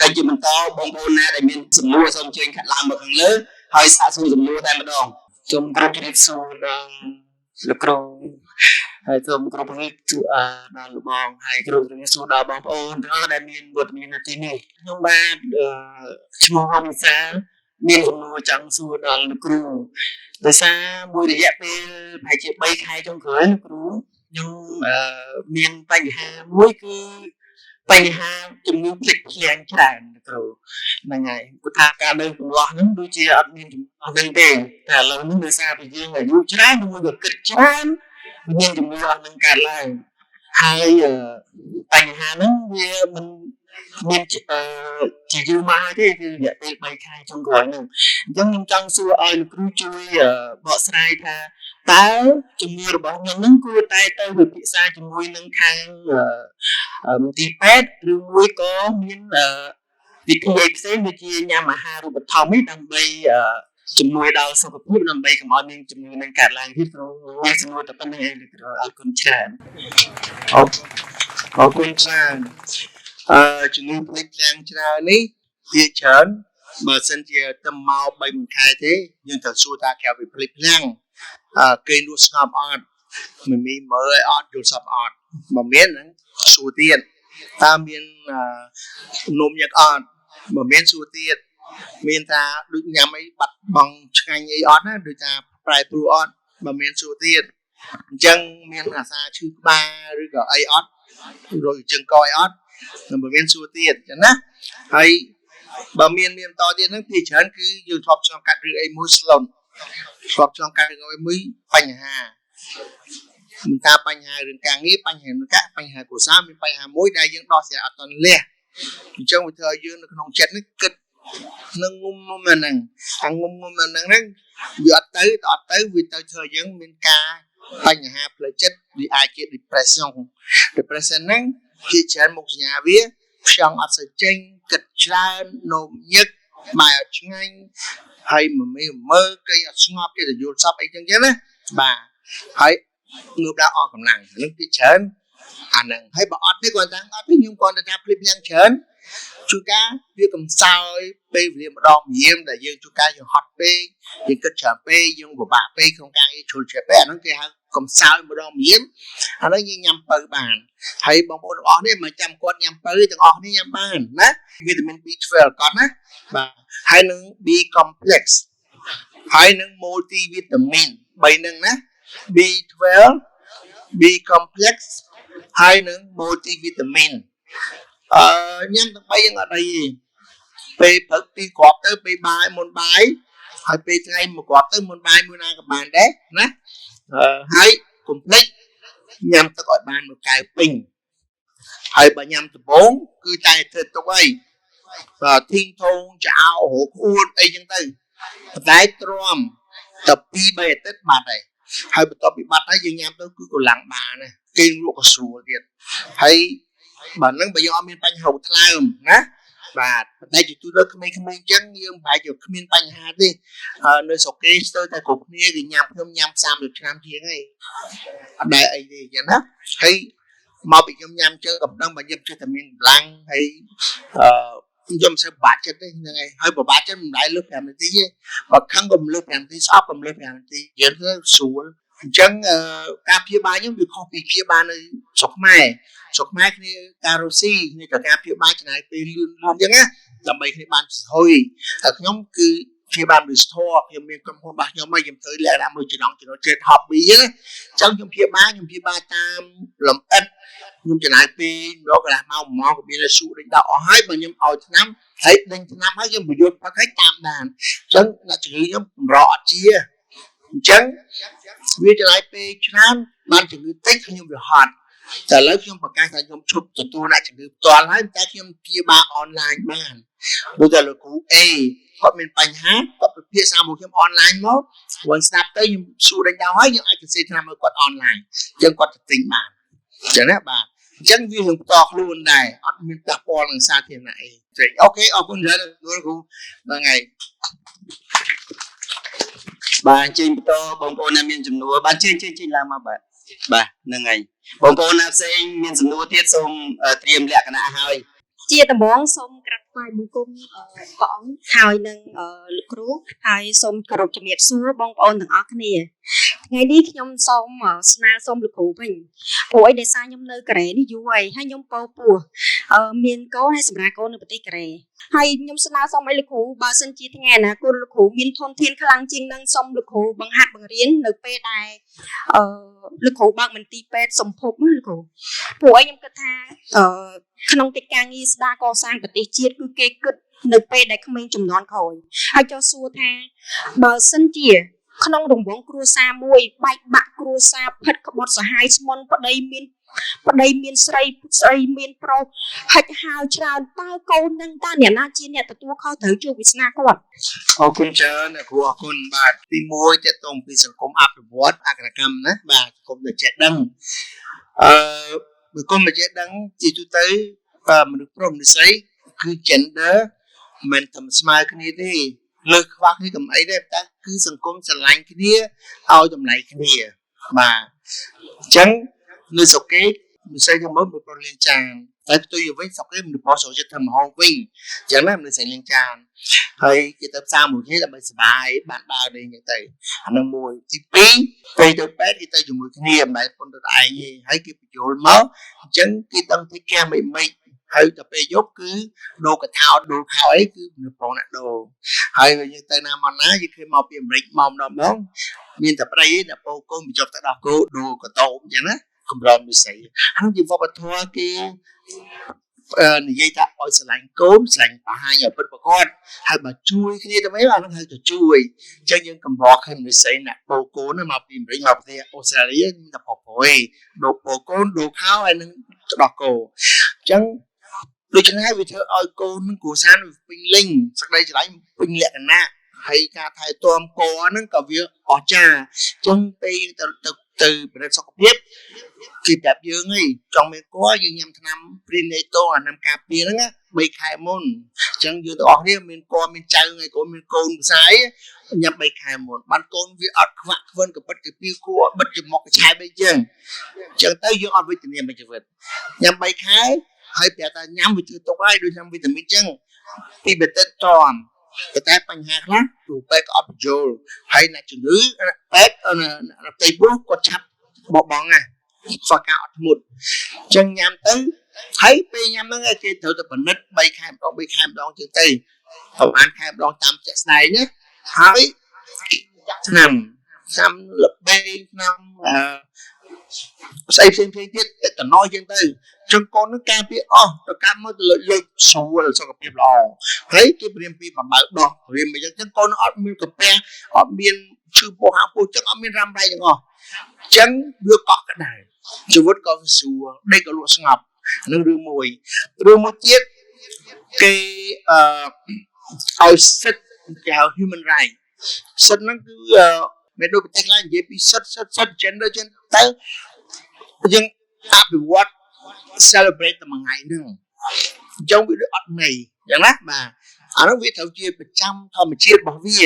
ហើយជាបន្តបងប្អូនណាដែលមានសំណួរសូមអញ្ជើញខាត់ឡើងមកខាងលើហើយសាកសួរសំណួរតែម្ដងសូមក្រុមជំរាបសួរដល់លោកគ្រូហើយសូមក្រុមជំរាបសួរដល់លោកបងហើយក្រុមជំរាបសួរដល់បងប្អូនទាំងអស់ដែលមានវត្តមាននៅទីនេះខ្ញុំបាទឈ្មោះហងវិសាលមានសំណួរចង់សួរដល់លោកគ្រូដោយសារមួយរយៈពេលប្រហែលជា3ខែចុងក្រោយលោកគ្រូខ្ញុំមានបញ្ហាមួយគឺបញ្ហាជំងឺភ្លេចភ្លាំងច្រើនគ្រូហ្នឹងហើយគាត់ថាការនៅកំឡោះហ្នឹងដូចជាអត់មានជំងឺហ្នឹងទេតែឥឡូវនេះដោយសារតែយើងអាយុច្រើនមួយក៏គិតច្រើនមានជំងឺអស់ហ្នឹងកើតឡើងហើយបញ្ហាហ្នឹងវាមិនមានជាយូរមកហើយទេគឺរយៈពេល3ខែចុងក្រោយហ្នឹងអញ្ចឹងខ្ញុំចង់សួរឲ្យលោកគ្រូជួយបកស្រាយថាតើជំងឺរបស់ខ្ញុំហ្នឹងគួរតែទៅពិភាក្សាជាមួយនឹងខាងមន្ទីរពេទ្យឬមួយក៏មានវិធីផ្សេងដូចជាញ៉ាំអាហាររូបត្ថម្ភដើម្បីជំនួយដល់សុខភាពដើម្បីកុំឲ្យមានជំងឺនឹងកើតឡើងទៀតគ្រូមានសំណួរតែប៉ុណ្្នឹងឯងលោកគ្រូអរគុណច្រើនអរគុណច្រើនជំងឺភ្លេចភ្លាំងច្រើននេះវាច្រើនបើសិនជាទៅមក3ខែទេយើងត្រូវសួរថាគេភ្លេចភ្លាំងគេលក់ស្ងប់អត់មិនមានមើលឲ្យអត់យល់សពអត់មិនមានហ្នឹងសួរទៀតតើមាននំញឹកអត់មិនមានសួរទៀតមានថាដូចញ៉ាំអីបាត់បង់ឆ្ងាញ់អីអត់ណាដូចថាប្រែប្រួលអត់មិនមានសួរទៀតអញ្ចឹងមានអាសាឈឺក្បាលឬក៏អីអត់រយជើងកអីអត់មិនមានសួរទៀតអញ្ចឹងណាហើយបើមានបន្តទៀតហ្នឹងពីច្រើនគឺយើងធ្លាប់ឆ្លងកាត់រឿងអីមួយស្លុនធ្លាប់ឆ្លងកាត់រឿងអីមួយបញ្ហាមិនថាបញ្ហារឿងការងារបញ្ហានឹងបញ្ហាគ្រួសារមានបញ្ហាមួយដែលយើងដោះស្រាយអត់ទាន់លះអញ្ចឹងវាធ្វើឲ្យយើងនៅក្នុងចិត្តនេះគិតនឹងងុំហ្នឹងអាងុំហ្នឹងវាអត់ទៅវាទៅធ្វើឲ្យយើងមានការបញ្ហាផ្លូវចិត្តវាអាចជា depression ហ្នឹងជាច្រើនមុខសញ្ញាវាខ្យល់អត់សូវចេញគិតច្រើននោមញឹកបាយអត់ឆ្ងាញ់ហើយមើលគេអត់ស្ងប់គេទៅយល់សពអីចឹងណាបាទហើយងើបឡើងអស់កម្លាំងនឹងពីច្រើនអាហ្នឹងហើយបើអត់ទេគាត់ថាអត់ទេខ្ញុំគាត់ថាភ្លេចយ៉ាងច្រើនជួនកាលវាកំសោយពេលវេលាម្ដងម្យាមដែលយើងជួនកាលយើងហត់ពេកយើងគិតច្រើនពេកយើងពិបាកពេកក្នុងការងារជ្រុលជ្រែកពេកអាហ្នឹងគេហៅកំសោយម្ដងម្យាមអាហ្នឹងយើងញ៉ាំពៅបានហើយបងប្អូនទាំងអស់នេះមិនចាំគាត់ញ៉ាំពៅទាំងអស់នេះញ៉ាំបានណាវីតាមីន B12 គាត់ណាបាទហើយនឹង B complex ហើយនឹង multivitamin 3ហ្នឹងណា B12 B complex ហើយនឹង multivitamin ញ៉ាំទាំង3យ៉ាងអត់អីទេពេលព្រឹក2គ្រាប់ទៅពេលបាយមុនបាយហើយពេលថ្ងៃ1គ្រាប់ទៅមុនបាយមួយណាក៏បានដែរណាហើយកុំភ្លេចញ៉ាំទឹកឲ្យបានមួយកែវពេញហើយបើញ៉ាំដំបូងគឺតែធ្វើទុកអីបាទធីងធងចោលរកអួតអីចឹងទៅតែទ្រាំតែ2-3អាទិត្យបាត់ហើយបន្ទាប់ពីបាត់ហើយយើងញ៉ាំទៅគឺកម្លាំងបានណាគេលក់ក៏ស្រួលទៀតហើយបើហ្នឹងបើយើងអត់មានបញ្ហាថ្លើមណាបាទតែជាទូទៅក្មេងៗចឹងយើងប្រហែលជាគ្មានបញ្ហាទេនៅស្រុកគេស្ទើរតែគ្រប់គ្នាគេញ៉ាំខ្ញុំញ៉ាំ30ឆ្នាំជាងហើយអត់ដែរអីទេចឹងណាហើយមកពីខ្ញុំញ៉ាំជើកំដងបើខ្ញុំចេះតែមានកម្លាំងហើយខ្ញុំមិនសូវបាក់ចិត្តទេហ្នឹងហើយហើយពិបាកចិត្តមិនដែរលើស5នាទីទេបើខឹងក៏មិនលើស5នាទីស្អប់ក៏មិនលើស5នាទីយើងទៅស្រួលអញ្ចឹងការព្យាបាលខ្ញុំវាខុសពីព្យាបាលនៅស្រុកខ្មែរគ្នាការរស់ស៊ីគ្នាទៅការព្យាបាលចំណាយពេលលឿនអញ្ចឹងណាដើម្បីគ្នាបានស្រួយហើយខ្ញុំគឺព្យាបាលដោយស្ធរខ្ញុំមានក្រុមហ៊ុនរបស់ខ្ញុំហើយខ្ញុំធ្វើលក្ខណៈមួយចំណងចេត hobby ណាអញ្ចឹងខ្ញុំព្យាបាលតាមលំអិតខ្ញុំចំណាយពេលរកកន្លះម៉ោងក៏មានតែសួរដេញដោអស់ហើយបើខ្ញុំឲ្យថ្នាំហើយដេញថ្នាំហើយខ្ញុំបញ្យល់ផឹកឲ្យតាមបានអញ្ចឹងអ្នកជំងឺខ្ញុំកម្រអត់ជាអញ្ចឹងវាចំណាយពេលច្រើនបានជំងឺតិចខ្ញុំវាហត់តែឥឡូវខ្ញុំប្រកាសថាខ្ញុំឈប់ទទួលអ្នកជំងឺផ្ទាល់ហើយតែខ្ញុំព្យាបាលអនឡាញបានដូចតែលោកគ្រូអេគាត់មានបញ្ហាគាត់ពិភាក្សាមកខ្ញុំអនឡាញមកគាត់ស្ដាប់ទៅខ្ញុំសួរដេញដោហើយខ្ញុំអាចទៅសេថ្នាំឲ្យគាត់អនឡាញអញ្ចឹងគាត់ទៅទិញបានអញ្ចឹងណាបាទអញ្ចឹងវារឿងផ្ទាល់ខ្លួនដែរអត់មានប៉ះពាល់នឹងសាធារណៈអីអូខេអរគុណច្រើនលោកគ្រូហ្នឹងហើយបាទអញ្ជើញបន្តបងប្អូនណាមានចំនួនបាទជើញឡើងមកបាទហ្នឹងហើយបងប្អូនណាផ្សេងមានសំណួរទៀតសូមត្រៀមលក្ខណៈហើយជាដំបងសូមក្រាប Ngoài buồn cung bỏng Thôi nâng lực rút Thôi xông cà rụt chùm nhịp xua bông ôn thằng ớt nè Ngày đi khi nhông xông sna xông lực hữu bình Ủa ấy để xa nhông nơi kà rẻ đi dụ quầy Hay nhông bầu bùa Miền cố hay sầm ra cố nơi bà tê kà rẻ Hay nhông sna xông ấy lực hữu Bà sân chi thế nghe nè Cô lực hữu miền thôn thiên khả lăng chiên nâng xông lực hữu Bằng hạt bằng riến nơi bê đài lực hữu bằng mình ti bê xông phốp lực hữu Ủa ấy nhông cơ tha Không tiết càng nghi xa có sang bà tê chiết cứ kê cứt Nơi bê đài không mình chùm nón khối Hay cho xua tha Bà sân chìa ក្នុងរង្វង់គ្រួសារមួយបែកបាក់គ្រួសារផិតក្បត់សហាយស្មុនប្តីមានស្រីមានប្រុសហិចហៅច្រើនតើកូននឹងតើអ្នកណាជាអ្នកទទួលខុសត្រូវជួយវាសនាគាត់អរគុណច្រើនអ្នកគ្រូអរគុណបាទទី1តេតងពីសង្គមអភិវឌ្ឍអក្សរកម្មណាបាទសង្គមដែលចេះដឹងសង្គមដែលចេះដឹងជាទូទៅមនុស្សប្រុសមនុស្សស្រីគឺ gender មិនតែស្មើគ្នាទេលើខ្វះនេះកំអីដែរតែគឺសង្គមស្រឡាញ់គ្នាឲ្យតម្លៃគ្នាបាទអញ្ចឹងនៅស្រុកគេមិនស្អីទៅមកមិនប្រលានចានតែផ្ទុយវិញស្រុកគេមិនប្រសោចិត្តធ្វើម្ហូបវិញអញ្ចឹងណាមិនស្អីលាងចានហើយគេទៅផ្សារមួយគ្នាដើម្បីសុបាយបានដើរនេះអញ្ចឹងទៅអានឹងមួយទី2ពេលទៅពេទ្យគេទៅជាមួយគ្នាមិនដែលប៉ុនទៅឯងទេហើយគេបញ្យល់មកអញ្ចឹងគេដឹងពីការមិនហើយទៅពេលយប់គឺដូរកថាដូរខោអីគឺមនុស្សប្រុសអ្នកដូរហើយយើងទៅណាមកណាយើងឃើញមកពីអាមេរិកមកម្ដងមានតែប្តីឯងអ្នកពោកូនបញ្ចុះទៅដោះគោដូរកតោអញ្ចឹងណាកម្រវិស័យហើយជាវប្បធម៌គេនិយាយថាឲ្យស្រឡាញ់កូនស្រឡាញ់បង្ហាញឲ្យពិតប្រាកដហើយបើជួយគ្នាទៅវិញអានឹងហៅទៅជួយអញ្ចឹងយើងកម្រឃើញវិស័យអ្នកពោកូនមកពីអាមេរិកមកប្រទេសអូស្ត្រាលីមានតែប្រុសៗឯងដូរពោកូនដូរខោហើយនឹងដោះគោអញ្ចឹងដូច្នេះវាធ្វើឲ្យកូននឹងគ្រួសារនឹងពេញលេញសក្តីស្រឡាញ់ពេញលក្ខណៈហើយការថែទាំកូនហ្នឹងក៏វាអស្ចារ្យអញ្ចឹងពេលទៅប្រទេសសុខភាពគេប្រាប់យើងហីចង់មានកូនយើងញ៉ាំថ្នាំ prenatal អាថ្នាំការពារហ្នឹង3ខែមុនអញ្ចឹងយើងទាំងអស់គ្នាមានកូនមានចៅហើយកូនមានកូនផ្សាយញ៉ាំ3ខែមុនបានកូនវាអត់ខ្វាក់ខ្វិនក៏ពិតជាពីគួរបិទជាមកកឆែបអីចឹងអញ្ចឹងទៅយើងអត់វិជ្ជមានមួយជីវិតញ៉ាំ3ខែហើយប្រាប់ថាញ៉ាំវាជឿទុកហើយដូចញ៉ាំវីតាមីនចឹងពីបេតិតតមតែបញ្ហាខ្លះគ្រូពេទ្យក៏អត់បញ្យល់ហើយអ្នកជំងឺពេទ្យផ្ទៃពោះគាត់ឆាប់បបងណាស្វកាអត់ធ្មត់អញ្ចឹងញ៉ាំទៅហើយពេលញ៉ាំហ្នឹងគេត្រូវតែពិនិត្យ3ខែម្ដង2ខែម្ដងចឹងទៅប្រហែលខែម្ដងតាមជាក់ស្ដែងណាហើយឆ្នាំល្បែងឆ្នាំស្អីផ្សេងទៀតតំណយចឹងទៅជើងកូននឹងការពារអស់ទៅកាត់មកទៅលើកស្រួលសុខភាពល្អហើយគេព្រាមពីបំបើដោះព្រាមអញ្ចឹងកូនអត់មានកាពះអត់មានឈឺពោះហាពោះចឹងអត់មានរ៉ាំរ៉ៃទាំងអស់អញ្ចឹងវាកក់ក្ដៅជីវិតក៏ស្រួលដេកក៏លក់ស្ងប់នឹងរឿងមួយទៀតគេឲ្យសិទ្ធគេហៅ human right សិទ្ធហ្នឹងគឺមានដូចប្រទេសខ្លះនិយាយពីសិទ្ធ gender ចឹងទៅយើងអភិវឌ្ឍ celebrate តែមួយថ្ងៃហ្នឹងអញ្ចឹងវាអត់ន័យអញ្ចឹងណាបាទអានោះវាត្រូវជាប្រចាំធម្មជាតិរបស់វា